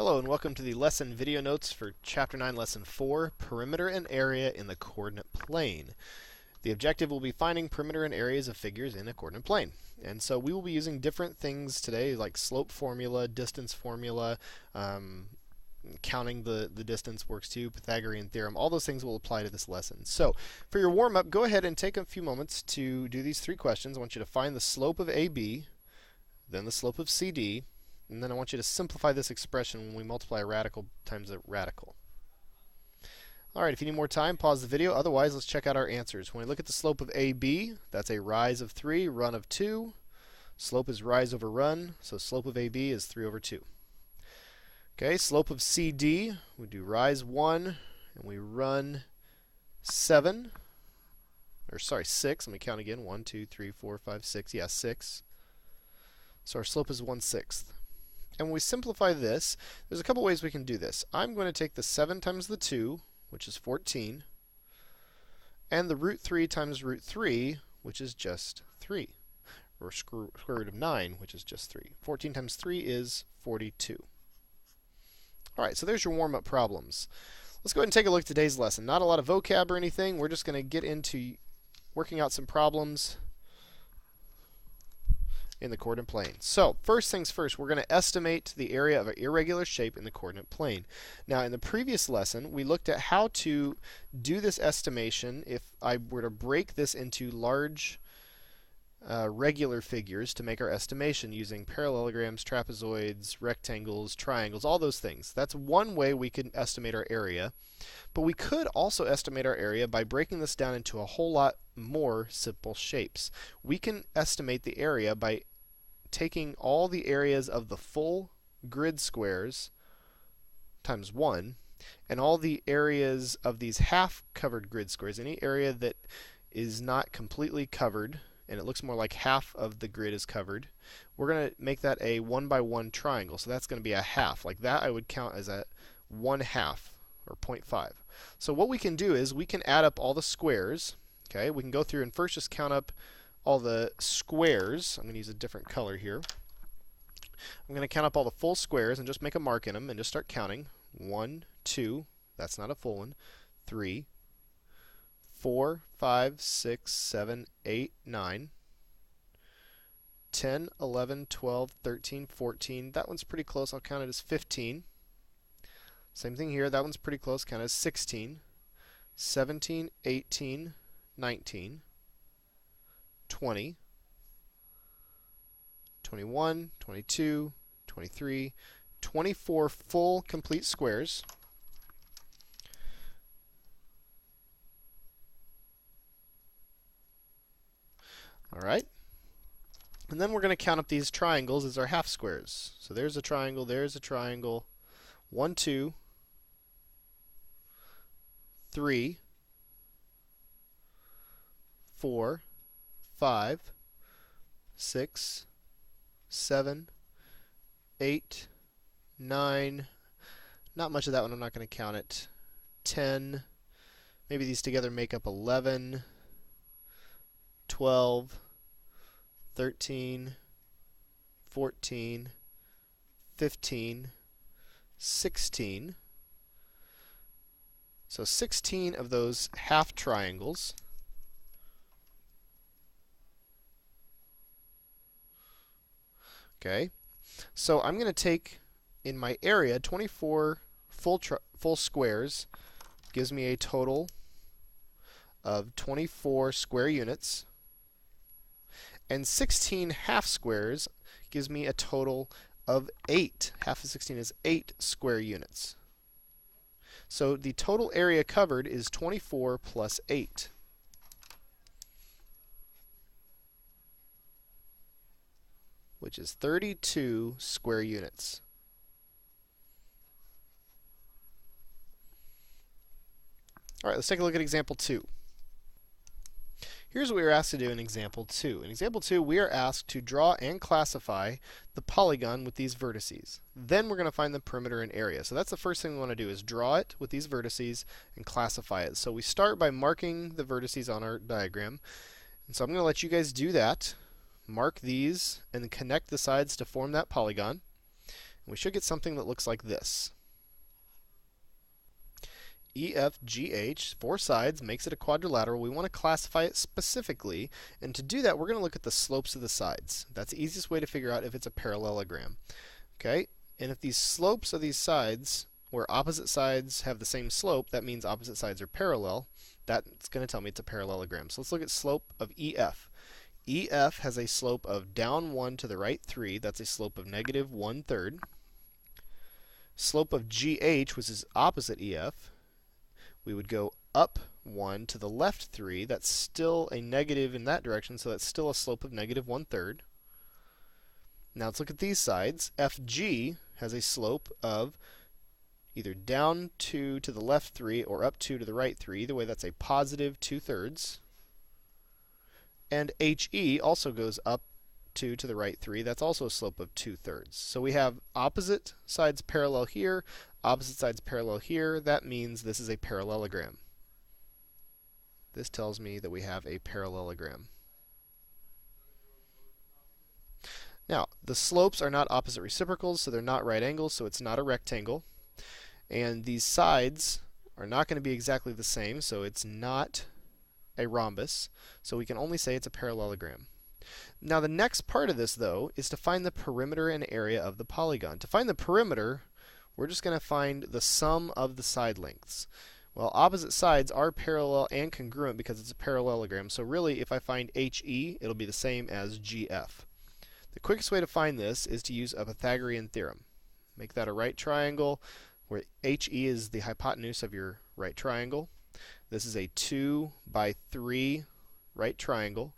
Hello and welcome to the lesson video notes for Chapter 9, Lesson 4, Perimeter and Area in the Coordinate Plane. The objective will be finding perimeter and areas of figures in a coordinate plane. And so we will be using different things today like slope formula, distance formula, counting the distance works too, Pythagorean theorem. All those things will apply to this lesson. So for your warm-up, go ahead and take a few moments to do these three questions. I want you to find the slope of AB, then the slope of CD, and then I want you to simplify this expression when we multiply a radical times a radical. Alright, if you need more time, pause the video. Otherwise, let's check out our answers. When we look at the slope of AB, that's a rise of 3, run of 2. Slope is rise over run, so slope of AB is 3 over 2. Okay, slope of CD, we do rise 1, and we run 7. Or sorry, 6. Let me count again. 1, 2, 3, 4, 5, 6. Yeah, 6. So our slope is 1/6. And when we simplify this, there's a couple ways we can do this. I'm going to take the 7 times the 2, which is 14, and the root 3 times root 3, which is just 3, or square root of 9, which is just 3. 14 times 3 is 42. All right, so there's your warm-up problems. Let's go ahead and take a look at today's lesson. Not a lot of vocab or anything. We're just going to get into working out some problems in the coordinate plane. So first things first, we're going to estimate the area of an irregular shape in the coordinate plane. Now in the previous lesson, we looked at how to do this estimation if I were to break this into large regular figures to make our estimation using parallelograms, trapezoids, rectangles, triangles, all those things. That's one way we can estimate our area. But we could also estimate our area by breaking this down into a whole lot more simple shapes. We can estimate the area by taking all the areas of the full grid squares times 1, and all the areas of these half-covered grid squares, any area that is not completely covered, and it looks more like half of the grid is covered, we're going to make that a 1-by-1 triangle. So that's going to be a half. Like that I would count as a 1/2, or 0.5. So what we can do is we can add up all the squares. Okay, we can go through and first just count up all the squares. I'm going to use a different color here. I'm going to count up all the full squares and just make a mark in them and just start counting. 1, 2, that's not a full one, 3, 4, 5, 6, 7, 8, 9, 10, 11, 12, 13, 14. That one's pretty close. I'll count it as 15. Same thing here. That one's pretty close. Count it as 16, 17, 18, 19, 20, 21, 22, 23, 24 full complete squares. All right. And then we're going to count up these triangles as our half squares. So there's a triangle, there's a triangle. 1, 2, 3, 4, 5, 6, 7, 8, 9. Not much of that one. I'm not going to count it. 10. Maybe these together make up 11, 12, 13, 14, 15, 16. So 16 of those half triangles. Okay, so I'm going to take in my area 24 full squares gives me a total of 24 square units, and 16 half squares gives me a total of 8. Half of 16 is 8 square units. So the total area covered is 24 plus 8. Which is 32 square units. All right, let's take a look at example 2. Here's what we were asked to do in example 2. In example 2, we are asked to draw and classify the polygon with these vertices. Then we're going to find the perimeter and area. So that's the first thing we want to do, is draw it with these vertices and classify it. So we start by marking the vertices on our diagram. And so I'm going to let you guys do that. Mark these and connect the sides to form that polygon. we should get something that looks like this. EFGH, 4 sides, makes it a quadrilateral. We want to classify it specifically, and to do that we're going to look at the slopes of the sides. That's the easiest way to figure out if it's a parallelogram. Okay, and if these slopes of these sides, where opposite sides have the same slope, that means opposite sides are parallel. That's going to tell me it's a parallelogram. So let's look at slope of EF. EF has a slope of down 1 to the right 3. That's a slope of negative 1/3. Slope of GH, which is opposite EF, we would go up 1 to the left 3. That's still a negative in that direction, so that's still a slope of negative 1/3. Now let's look at these sides. FG has a slope of either down 2 to the left 3 or up 2 to the right 3. Either way, that's a positive 2/3. And HE also goes up 2 to the right 3. That's also a slope of 2/3. So we have opposite sides parallel here, opposite sides parallel here. That means this is a parallelogram. This tells me that we have a parallelogram. Now, the slopes are not opposite reciprocals, so they're not right angles, so it's not a rectangle. And these sides are not going to be exactly the same, so it's not a rhombus. So we can only say it's a parallelogram. Now the next part of this, though, is to find the perimeter and area of the polygon. To find the perimeter, we're just going to find the sum of the side lengths. Well, opposite sides are parallel and congruent because it's a parallelogram. So really, if I find HE, it'll be the same as GF. The quickest way to find this is to use a Pythagorean theorem. Make that a right triangle, where HE is the hypotenuse of your right triangle. This is a 2 by 3 right triangle.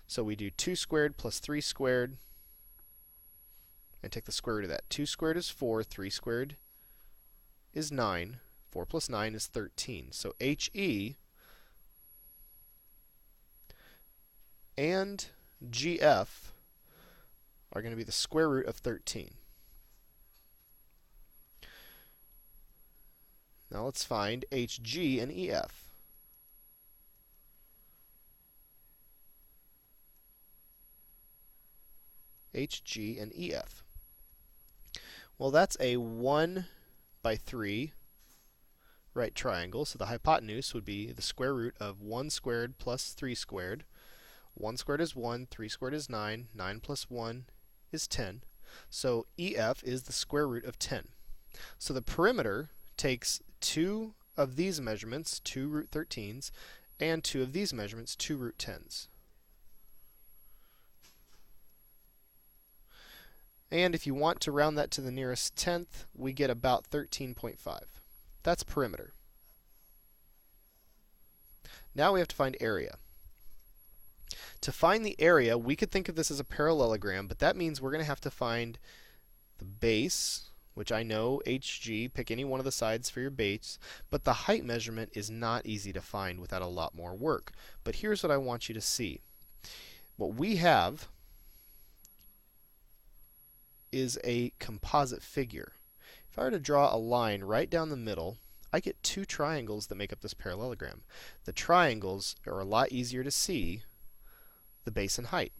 So we do 2 squared plus 3 squared, and take the square root of that. 2 squared is 4, 3 squared is 9, 4 plus 9 is 13. So HE and GF are going to be the square root of 13. Now let's find HG and EF. HG and EF. Well, that's a 1 by 3 right triangle, so the hypotenuse would be the square root of 1 squared plus 3 squared. 1 squared is 1, 3 squared is 9, 9 plus 1 is 10. So EF is the square root of 10. So the perimeter takes 2 of these measurements, 2 root 13s, and 2 of these measurements, 2 root 10s. And if you want to round that to the nearest tenth, we get about 13.5. That's perimeter. Now we have to find area. To find the area, we could think of this as a parallelogram, but that means we're going to have to find the base, which I know, HG, pick any one of the sides for your base, but the height measurement is not easy to find without a lot more work. But here's what I want you to see. What we have is a composite figure. If I were to draw a line right down the middle, I get 2 triangles that make up this parallelogram. The triangles are a lot easier to see, the base and height.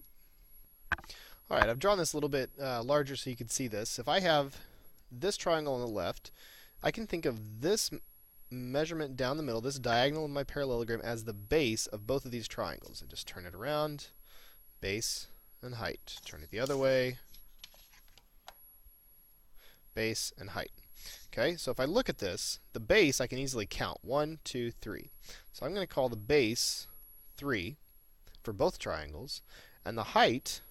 Alright, I've drawn this a little bit larger so you can see this. If I have this triangle on the left, I can think of this measurement down the middle, this diagonal of my parallelogram, as the base of both of these triangles. I just turn it around, base and height. Turn it the other way, base and height. Okay, so if I look at this, the base I can easily count. 1, 2, 3. So I'm going to call the base 3 for both triangles, and the height,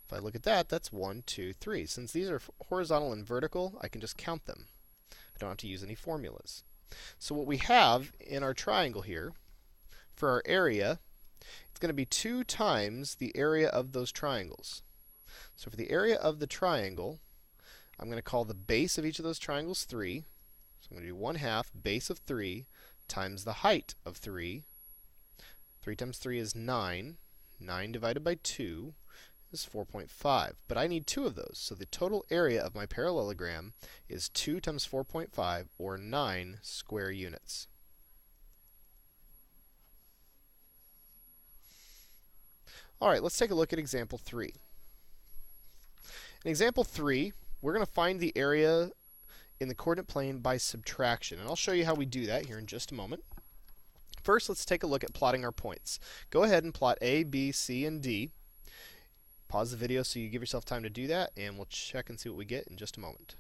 if I look at that, that's 1, 2, 3. Since these are horizontal and vertical, I can just count them. I don't have to use any formulas. So what we have in our triangle here, for our area, it's going to be 2 times the area of those triangles. So for the area of the triangle, I'm going to call the base of each of those triangles 3. So I'm going to do 1/2 base of 3 times the height of 3. 3 times 3 is 9. 9 divided by 2 is 4.5. But I need 2 of those. So the total area of my parallelogram is 2 times 4.5, or 9 square units. All right, let's take a look at example 3. In example 3, we're going to find the area in the coordinate plane by subtraction. And I'll show you how we do that here in just a moment. First, let's take a look at plotting our points. Go ahead and plot A, B, C, and D. Pause the video so you give yourself time to do that, and we'll check and see what we get in just a moment.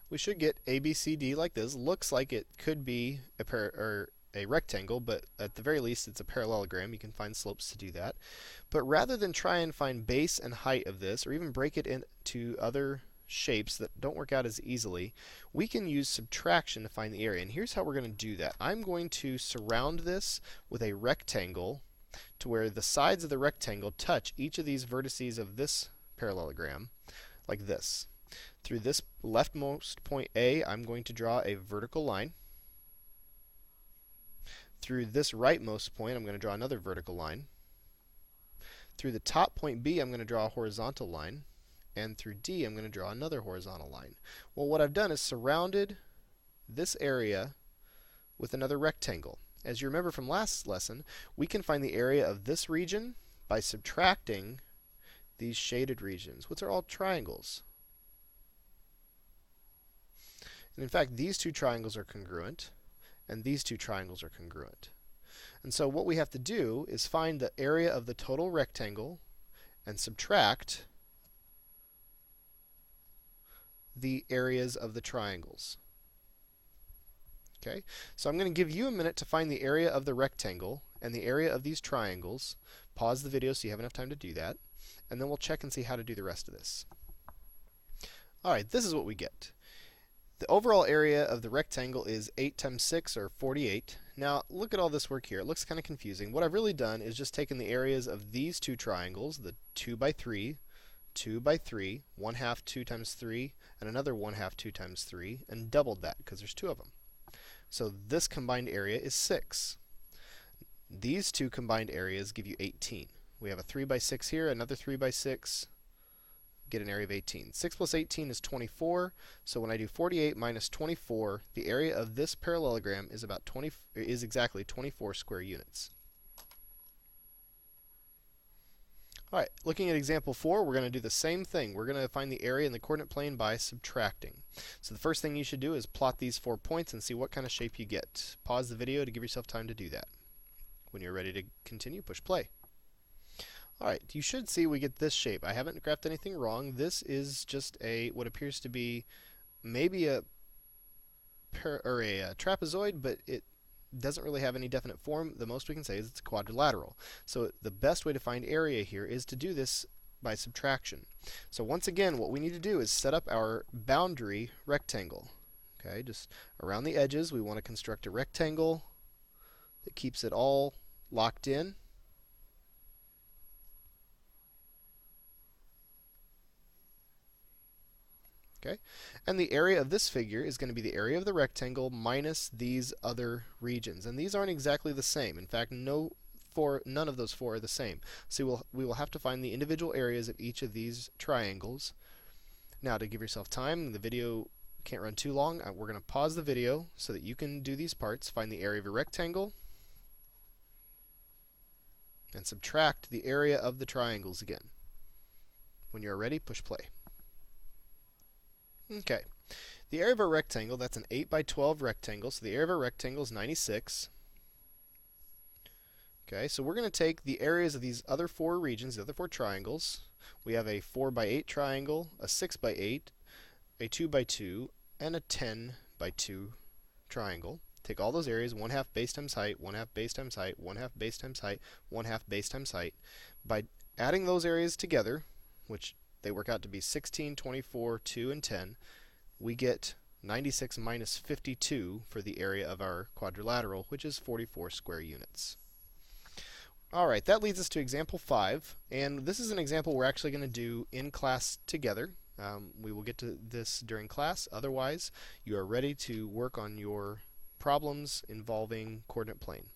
We should get A, B, C, D like this. Looks like it could be a rectangle, but at the very least it's a parallelogram. You can find slopes to do that. But rather than try and find base and height of this, or even break it into other shapes that don't work out as easily, we can use subtraction to find the area. And here's how we're going to do that. I'm going to surround this with a rectangle to where the sides of the rectangle touch each of these vertices of this parallelogram, like this. Through this leftmost point A, I'm going to draw a vertical line. Through this rightmost point, I'm going to draw another vertical line. Through the top point B, I'm going to draw a horizontal line. And through D, I'm going to draw another horizontal line. Well, what I've done is surrounded this area with another rectangle. As you remember from last lesson, we can find the area of this region by subtracting these shaded regions, which are all triangles. And in fact, these two triangles are congruent, and these two triangles are congruent. And so what we have to do is find the area of the total rectangle and subtract the areas of the triangles. Okay, so I'm going to give you a minute to find the area of the rectangle and the area of these triangles. Pause the video so you have enough time to do that, and then we'll check and see how to do the rest of this. Alright, this is what we get. The overall area of the rectangle is 8 times 6, or 48. Now, look at all this work here. It looks kind of confusing. What I've really done is just taken the areas of these two triangles, the 2 by 3, 2 by 3, 1/2 2 times 3, and another 1/2 2 times 3, and doubled that because there's two of them. So this combined area is 6. These two combined areas give you 18. We have a 3 by 6 here, another 3 by 6, get an area of 18. 6 plus 18 is 24, so when I do 48 minus 24, the area of this parallelogram is exactly 24 square units. Alright, looking at example 4, we're going to do the same thing. We're going to find the area in the coordinate plane by subtracting. So the first thing you should do is plot these 4 points and see what kind of shape you get. Pause the video to give yourself time to do that. When you're ready to continue, push play. Alright, you should see we get this shape. I haven't graphed anything wrong. This is just what appears to be maybe a trapezoid, but it doesn't really have any definite form. The most we can say is it's a quadrilateral. So the best way to find area here is to do this by subtraction. So once again, what we need to do is set up our boundary rectangle. Okay, just around the edges, we want to construct a rectangle that keeps it all locked in. Okay, and the area of this figure is going to be the area of the rectangle minus these other regions, and these aren't exactly the same. In fact, none of those 4 are the same. So we will have to find the individual areas of each of these triangles. Now, to give yourself time, the video can't run too long. We're going to pause the video so that you can do these parts. Find the area of a rectangle and subtract the area of the triangles again. When you're ready, push play. Okay, the area of a rectangle, that's an 8 by 12 rectangle, so the area of a rectangle is 96. Okay, so we're going to take the areas of these other 4 regions, the other 4 triangles. We have a 4 by 8 triangle, a 6 by 8, a 2 by 2, and a 10 by 2 triangle. Take all those areas, 1/2 base times height, 1/2 base times height, 1/2 base times height, 1/2 base times height. By adding those areas together, which they work out to be 16, 24, 2, and 10, we get 96 minus 52 for the area of our quadrilateral, which is 44 square units. Alright, that leads us to example 5, and this is an example we're actually going to do in class together. We will get to this during class. Otherwise, you are ready to work on your problems involving coordinate plane.